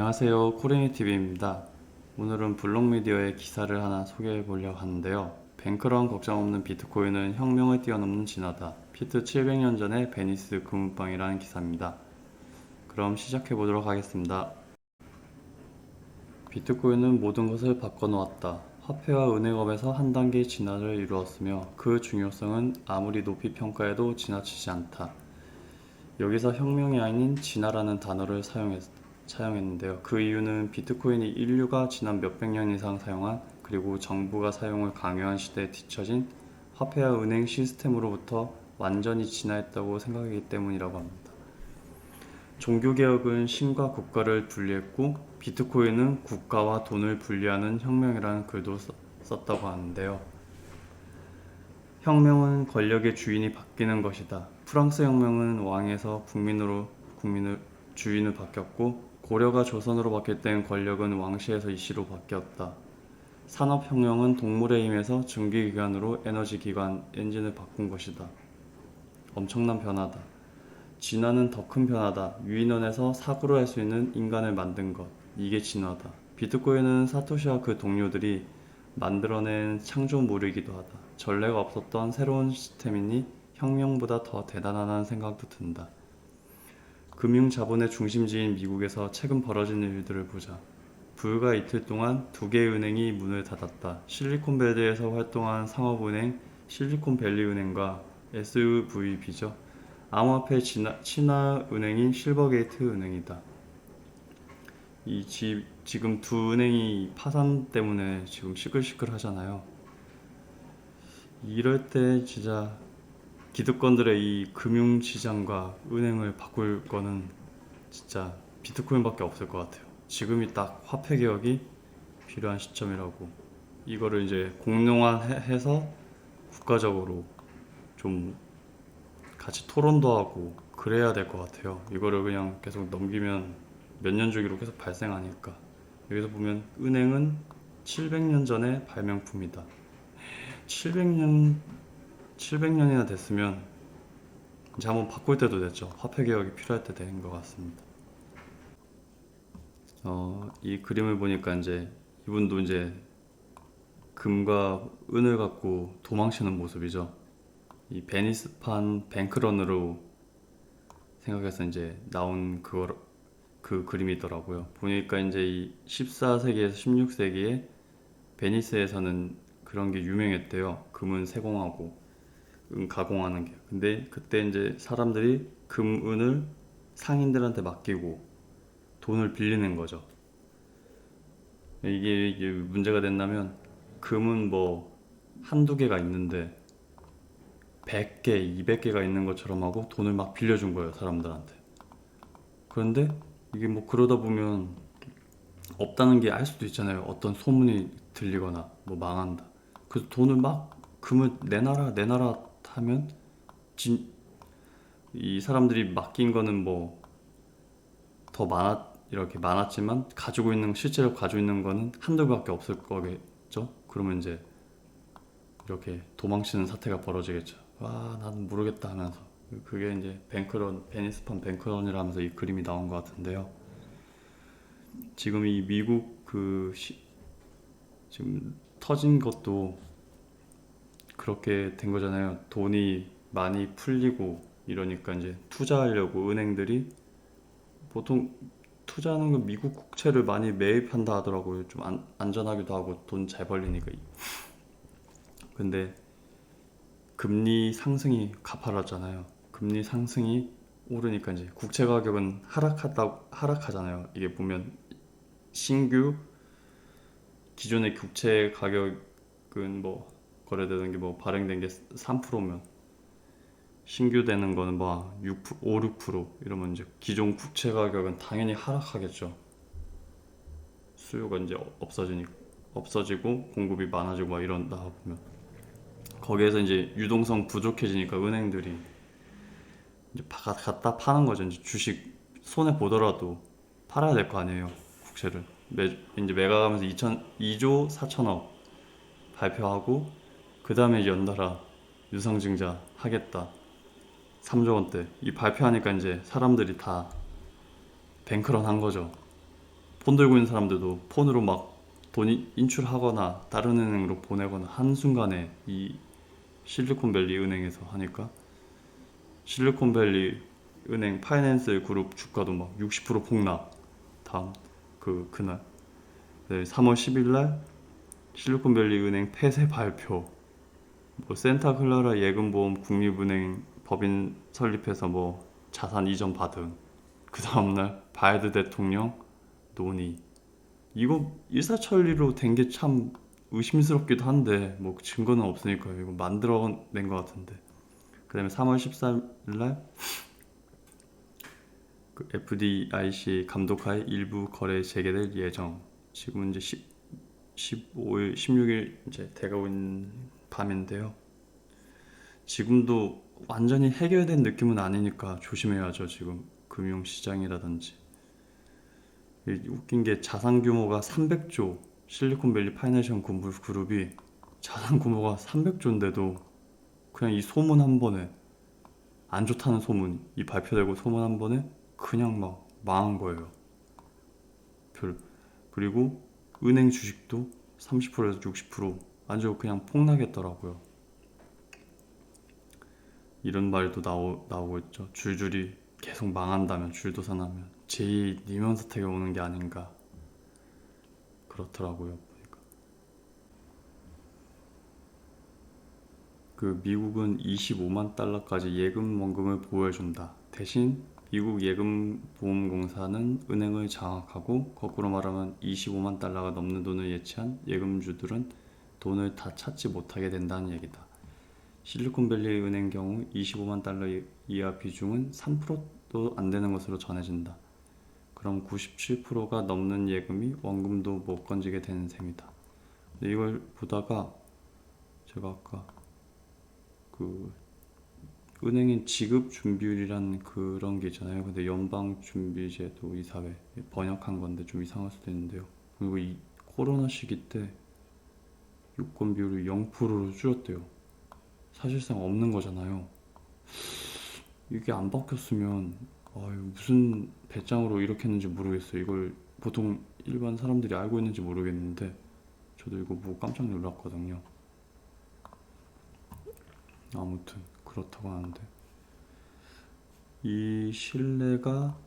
안녕하세요. 코레니TV입니다. 오늘은 블록미디어의 기사를 하나 소개해 보려고 하는데요. 뱅크런 걱정 없는 비트코인은 혁명을 뛰어넘는 진화다. 피트 700년 전의 베니스 금은방이라는 기사입니다. 그럼 시작해 보도록 하겠습니다. 비트코인은 모든 것을 바꿔놓았다. 화폐와 은행업에서 한 단계의 진화를 이루었으며 그 중요성은 아무리 높이 평가해도 지나치지 않다. 여기서 혁명이 아닌 진화라는 단어를 사용했는데요. 그 이유는 비트코인이 인류가 지난 몇백 년 이상 사용한 그리고 정부가 사용을 강요한 시대에 뒤처진 화폐와 은행 시스템으로부터 완전히 진화했다고 생각하기 때문이라고 합니다. 종교개혁은 신과 국가를 분리했고 비트코인은 국가와 돈을 분리하는 혁명이라는 글도 썼다고 하는데요. 혁명은 권력의 주인이 바뀌는 것이다. 프랑스 혁명은 왕에서 국민을 주인을 바뀌었고 고려가 조선으로 바뀔 땐 권력은 왕시에서 이시로 바뀌었다. 산업혁명은 동물의 힘에서 증기기관으로 에너지기관, 엔진을 바꾼 것이다. 엄청난 변화다. 진화는 더 큰 변화다. 유인원에서 사고를 할 수 있는 인간을 만든 것. 이게 진화다. 비트코인은 사토시와 그 동료들이 만들어낸 창조물이기도 하다. 전례가 없었던 새로운 시스템이니 혁명보다 더 대단하다는 생각도 든다. 금융자본의 중심지인 미국에서 최근 벌어진 일들을 보자. 불과 이틀 동안 두 개의 은행이 문을 닫았다. 실리콘밸리에서 활동한 상업은행 실리콘밸리은행과 SVB죠. 암호화폐 친화은행인 실버게이트 은행이다. 지금 두 은행이 파산 때문에 지금 시끌시끌 하잖아요. 이럴 때 진짜 기득권들의 이 금융시장과 은행을 바꿀 거는 진짜 비트코인밖에 없을 것 같아요. 지금이 딱 화폐 개혁이 필요한 시점이라고. 이거를 이제 공룡화해서 국가적으로 좀 같이 토론도 하고 그래야 될 것 같아요. 이거를 그냥 계속 넘기면 몇 년 주기로 계속 발생하니까. 여기서 보면 은행은 700년 전의 발명품이다. 700년이나 됐으면 이제 한번 바꿀 때도 됐죠. 화폐 개혁이 필요할 때 된 것 같습니다. 이 그림을 보니까 이제 이분도 이제 금과 은을 갖고 도망치는 모습이죠. 이 베니스판 뱅크런으로 생각해서 이제 나온 그 그림이더라고요. 보니까 이제 이 14세기에서 16세기에 베니스에서는 그런 게 유명했대요. 금은 세공하고 은 가공하는 게. 근데 그때 이제 사람들이 금, 은을 상인들한테 맡기고 돈을 빌리는 거죠. 이게 문제가 됐냐면 금은 뭐 한두 개가 있는데 100개, 200개가 있는 것처럼 하고 돈을 막 빌려준 거예요, 사람들한테. 그런데 이게 뭐 그러다 보면 없다는 게 알 수도 있잖아요. 어떤 소문이 들리거나 뭐 망한다. 그래서 돈을 막 금을 내놔라 하면 이 사람들이 맡긴 거는 뭐 더 이렇게 많았지만 실제로 가지고 있는 거는 한두 개밖에 없을 거겠죠. 그러면 이제 이렇게 도망치는 사태가 벌어지겠죠. 와, 나는 모르겠다 하면서. 그게 이제 베니스판 뱅크런이라면서 이 그림이 나온 것 같은데요. 지금 이 미국 지금 터진 것도 그렇게 된 거잖아요. 돈이 많이 풀리고 이러니까 이제 투자하려고 은행들이 보통 투자하는 건 미국 국채를 많이 매입한다 하더라고요. 좀 안전하기도 하고 돈 잘 벌리니까. 근데 금리 상승이 가파랐잖아요. 금리 상승이 오르니까 이제 국채 가격은 하락하잖아요. 이게 보면 신규 기존의 국채 가격은 뭐 거래되는 게 뭐 발행된 게 3%면 신규 되는 거는 뭐 5, 6% 이러면 이제 기존 국채 가격은 당연히 하락하겠죠. 수요가 이제 없어지고 공급이 많아지고 막 이런다 보면 거기에서 이제 유동성 부족해지니까 은행들이 이제 갖다 파는 거죠. 이제 주식 손해 보더라도 팔아야 될 거 아니에요. 국채를 이제 매각하면서 2조 4천억 발표하고 그 다음에 연달아 유상증자 하겠다 3조 원대 이 발표하니까 이제 사람들이 다 뱅크런 한 거죠. 폰 들고 있는 사람들도 폰으로 막 돈 인출하거나 다른 은행으로 보내거나 한순간에 이 실리콘밸리 은행에서 하니까 실리콘밸리 은행 파이낸스 그룹 주가도 막 60% 폭락. 다음 그날 3월 10일 날 실리콘밸리 은행 폐쇄 발표. 뭐 센타클라라 예금보험 국립은행 법인 설립해서 뭐 자산 이전 받음. 그 다음날 바이든 대통령 논의. 이거 일사천리로 된 게 참 의심스럽기도 한데 뭐 증거는 없으니까 이거 만들어낸 것 같은데. 그 다음에 3월 14일날 그 FDIC 감독하에 일부 거래 재개될 예정. 지금 이제 15일, 16일 이제 돼가고 있는 밤인데요. 지금도 완전히 해결된 느낌은 아니니까 조심해야죠. 지금 금융시장이라든지. 웃긴 게 자산 규모가 300조, 실리콘밸리 파이낸셜 그룹이 자산 규모가 300조인데도 그냥 이 소문 한 번에, 안 좋다는 소문이 발표되고 소문 한 번에 그냥 막 망한 거예요. 그리고 은행 주식도 30%에서 60% 아주 그냥 폭락했더라고요. 이런 말도 나오고 있죠. 줄줄이 계속 망한다면, 줄도산하면 제2 니면 사태가 오는 게 아닌가. 그렇더라고요. 보니까. 그 미국은 25만 달러까지 예금 원금을 보호해준다. 대신 미국 예금보험공사는 은행을 장악하고, 거꾸로 말하면 25만 달러가 넘는 돈을 예치한 예금주들은 돈을 다 찾지 못하게 된다는 얘기다. 실리콘밸리 은행 경우 25만 달러 이하 비중은 3%도 안 되는 것으로 전해진다. 그럼 97%가 넘는 예금이 원금도 못 건지게 되는 셈이다. 근데 이걸 보다가 제가 아까 그 은행인 지급준비율이란 그런 게 있잖아요. 근데 연방준비제도 이사회 번역한 건데 좀 이상할 수도 있는데요. 그리고 이 코로나 시기 때 유권 비율을 0%로 줄였대요. 사실상 없는 거잖아요. 이게 안 바뀌었으면 무슨 배짱으로 이렇게 했는지 모르겠어요. 이걸 보통 일반 사람들이 알고 있는지 모르겠는데 저도 이거 보고 깜짝 놀랐거든요. 아무튼 그렇다고 하는데 이 신뢰가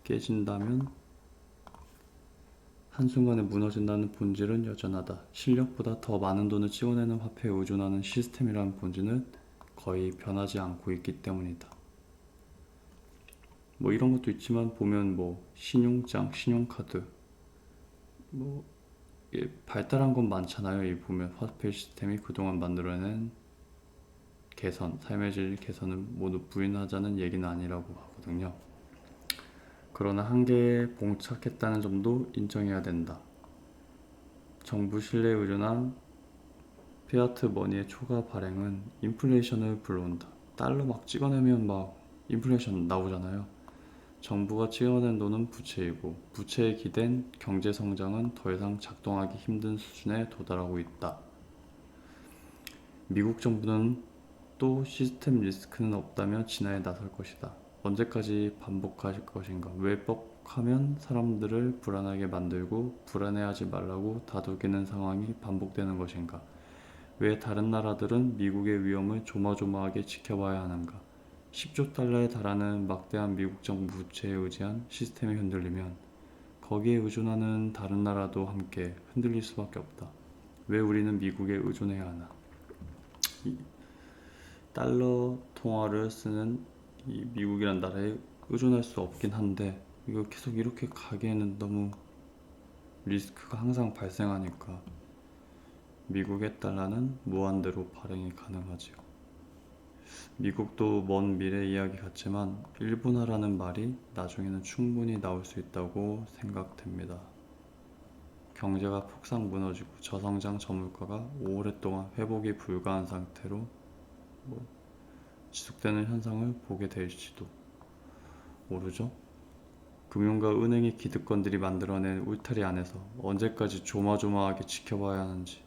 깨진다면 한순간에 무너진다는 본질은 여전하다. 실력보다 더 많은 돈을 찍어내는 화폐에 의존하는 시스템이라는 본질은 거의 변하지 않고 있기 때문이다. 뭐 이런 것도 있지만 보면 뭐 신용장, 신용카드 뭐 발달한 건 많잖아요. 이 보면 화폐 시스템이 그동안 만들어낸 개선, 삶의 질 개선을 모두 부인하자는 얘기는 아니라고 하거든요. 그러나 한계에 봉착했다는 점도 인정해야 된다. 정부 신뢰에 의존한 피아트 머니의 초과 발행은 인플레이션을 불러온다. 달러 막 찍어내면 막 인플레이션 나오잖아요. 정부가 찍어낸 돈은 부채이고, 부채에 기댄 경제 성장은 더 이상 작동하기 힘든 수준에 도달하고 있다. 미국 정부는 또 시스템 리스크는 없다며 진화에 나설 것이다. 언제까지 반복할 것인가? 왜 뻑하면 사람들을 불안하게 만들고 불안해하지 말라고 다독이는 상황이 반복되는 것인가? 왜 다른 나라들은 미국의 위험을 조마조마하게 지켜봐야 하는가? 10조 달러에 달하는 막대한 미국 정부 부채에 의지한 시스템이 흔들리면 거기에 의존하는 다른 나라도 함께 흔들릴 수밖에 없다. 왜 우리는 미국에 의존해야 하나? 달러 통화를 쓰는 이 미국이란 나라에 의존할 수 없긴 한데 이거 계속 이렇게 가기에는 너무 리스크가 항상 발생하니까 미국의 달러는 무한대로 발행이 가능하지요. 미국도 먼 미래 이야기 같지만 일본화라는 말이 나중에는 충분히 나올 수 있다고 생각됩니다. 경제가 폭삭 무너지고 저성장 저물가가 오랫동안 회복이 불가한 상태로 지속되는 현상을 보게 될지도 모르죠. 금융과 은행의 기득권들이 만들어낸 울타리 안에서 언제까지 조마조마하게 지켜봐야 하는지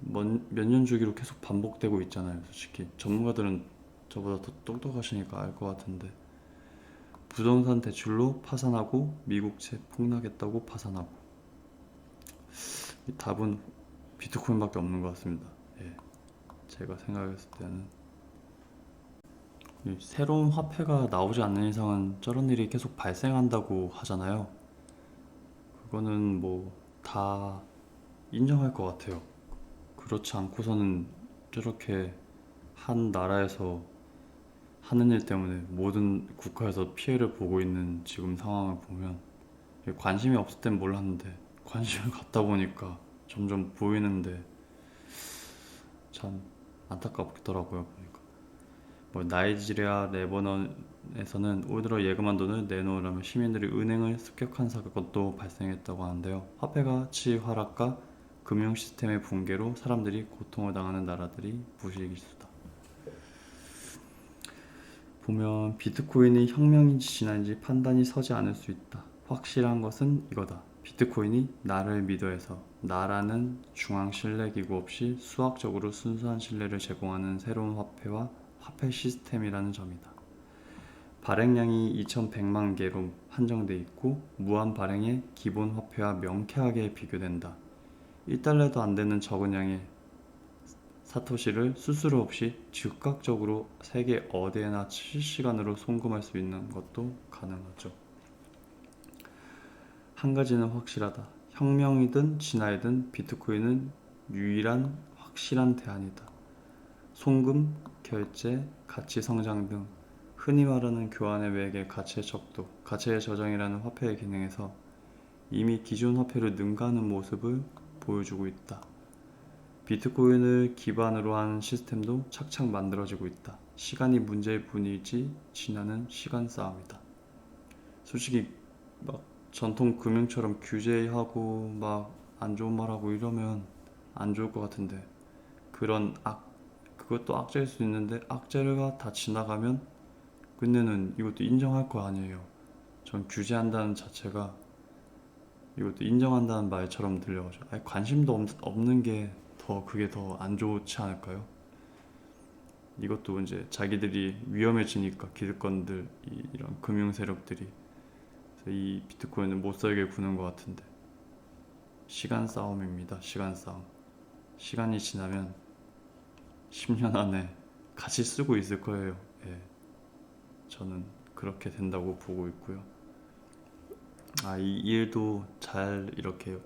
몇 년 주기로 계속 반복되고 있잖아요. 솔직히 전문가들은 저보다 더 똑똑하시니까 알 것 같은데 부동산 대출로 파산하고 미국채 폭락했다고 파산하고. 이 답은 비트코인밖에 없는 것 같습니다. 예, 제가 생각했을 때는 이 새로운 화폐가 나오지 않는 이상은 저런 일이 계속 발생한다고 하잖아요. 그거는 뭐 다 인정할 것 같아요. 그렇지 않고서는 저렇게 한 나라에서 하는 일 때문에 모든 국가에서 피해를 보고 있는 지금 상황을 보면, 관심이 없을 땐 몰랐는데 관심을 갖다 보니까 점점 보이는데 참 안타깝더라고요. 보니까 뭐 나이지리아 레버넌에서는 올 들어 예금한 돈을 내놓으려면 시민들이 은행을 습격한 사건도 발생했다고 하는데요. 화폐 가치 하락과 금융 시스템의 붕괴로 사람들이 고통을 당하는 나라들이 무시기수다. 보면 비트코인이 혁명인지 진화인지 판단이 서지 않을 수 있다. 확실한 것은 이거다. 비트코인이 나를 믿어해서 나라는 중앙 신뢰기구 없이 수학적으로 순수한 신뢰를 제공하는 새로운 화폐와 화폐 시스템이라는 점이다. 발행량이 2100만 개로 한정돼 있고 무한 발행의 기본 화폐와 명쾌하게 비교된다. 1달러도 안 되는 적은 양의 사토시를 수수료 없이 즉각적으로 세계 어디에나 실시간으로 송금할 수 있는 것도 가능하죠. 한 가지는 확실하다. 혁명이든 진화이든 비트코인은 유일한 확실한 대안이다. 송금, 결제, 가치 성장 등 흔히 말하는 교환의 외계 가치의 척도, 가치의 저장이라는 화폐의 기능에서 이미 기존 화폐를 능가하는 모습을 보여주고 있다. 비트코인을 기반으로 한 시스템도 착착 만들어지고 있다. 시간이 문제일 뿐이지 진화는 시간 싸움이다. 솔직히 막 전통 금융처럼 규제하고 막 안 좋은 말하고 이러면 안 좋을 것 같은데, 그것도 악재일 수 있는데 악재가 다 지나가면 끝내는 이것도 인정할 거 아니에요. 전 규제한다는 자체가 이것도 인정한다는 말처럼 들려가지고 관심도 없는 게 그게 더 안 좋지 않을까요? 이것도 이제 자기들이 위험해지니까 기득권들, 이런 금융 세력들이 이 비트코인을 못 살게 구는 것 같은데, 시간 싸움입니다. 시간 싸움. 시간이 지나면 10년 안에 같이 쓰고 있을 거예요. 예, 저는 그렇게 된다고 보고 있고요. 이 일도 잘 이렇게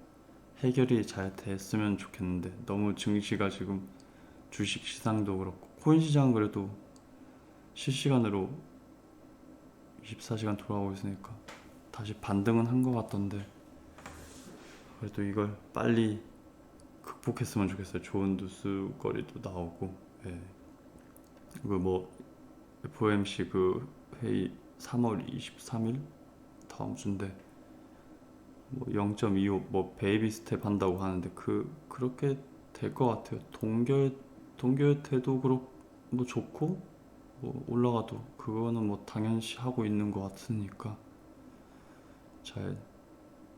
해결이 잘 됐으면 좋겠는데, 너무 증시가 지금 주식 시장도 그렇고 코인 시장 그래도 실시간으로 24시간 돌아오고 있으니까 다시 반등은 한 것 같던데, 그래도 이걸 빨리 극복했으면 좋겠어요. 좋은 뉴스거리도 나오고. 예. 뭐 FOMC 회의 3월 23일 다음 주인데 뭐 0.25 뭐 베이비 스텝 한다고 하는데 그렇게 될 것 같아요. 동결돼도 뭐 좋고, 뭐 올라가도 그거는 뭐 당연시 하고 있는 것 같으니까, 잘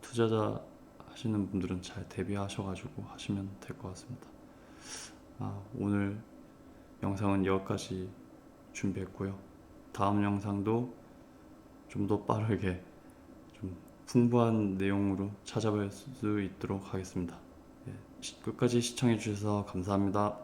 투자자 하시는 분들은 잘 대비하셔가지고 하시면 될 것 같습니다. 오늘 영상은 여기까지 준비했고요. 다음 영상도 좀 더 빠르게 좀 풍부한 내용으로 찾아뵐 수 있도록 하겠습니다. 끝까지 시청해 주셔서 감사합니다.